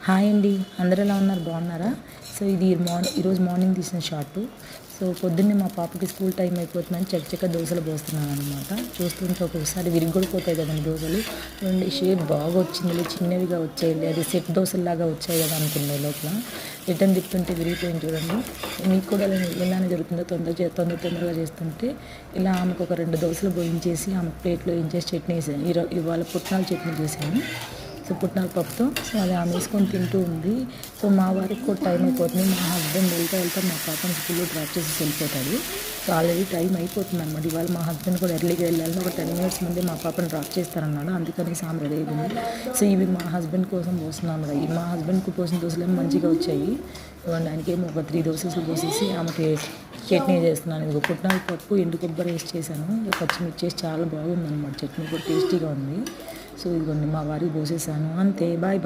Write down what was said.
Hi అండి, అందరూ ఎలా ఉన్నారు? బాగున్నారా? సో ఇది ఈరోజు మార్నింగ్ తీసిన షార్ట్. సో పొద్దున్నే మా పాపకి స్కూల్ టైం అయిపోతుందని చకచక దోశలు పోస్తున్నాను అనమాట. చూస్తుంటే ఒక్కొక్కసారి విరిగొడిపోతాయి కదండి దోశలు. చూడండి, షేప్ బాగా వచ్చింది, చిన్నవిగా వచ్చాయి. అది సెట్ దోశల్లాగా వచ్చాయి కదా అనుకునే లోపల రిటర్న్ తిప్పుతుంటే విరిగిపోయింది. చూడండి, మీకు కూడా ఇలానే జరుగుతుందో? తొందరగా చేస్తుంటే ఇలా ఆమెకు ఒక 2 దోశలు పోయించేసి ఆమె ప్లేట్లో వేయించేసి చట్నీ వేసాను. ఇవాళ పుట్నాల చట్నీ చేశాను. సో పుట్నాల పప్పుతో. సో అది ఆమె వేసుకొని తింటూ ఉంది. సో మా వారికి కూడా టైం అయిపోతుంది. మా హస్బెండ్ వెళ్తే మా పాపని స్కూల్లో డ్రాప్ చేసి వెళ్ళిపోతాడు. సో ఆల్రెడీ టైం అయిపోతుంది అనమాట. ఇవాళ మా హస్బెండ్ కూడా ఎర్లీగా వెళ్ళాలని ఒక 10 minutes ముందే మా పాపని డ్రాప్ చేస్తారన్నాడు. అందుకని ఆమె రెడీ అయింది. సో ఇవి మా హస్బెండ్ కోసం పోస్తున్నాం. మా హస్బెండ్కి పోసిన దోశలు ఏమో మంచిగా వచ్చాయి. ఇవ్వండి, ఆయనకేమో ఒక 3 దోశలు పోసేసి ఆమెకి చట్నీ చేస్తున్నాను. ఇది పుట్నాల పప్పు, ఎండు కొబ్బరి వేసి చేశాను. పచ్చిమిర్చి వేసి చాలా బాగుందన్నమాట. చట్నీ కూడా టేస్టీగా ఉంది. సో ఇదిగోండి, మా వారికి పోసేసాను. అంతే, బాయ్.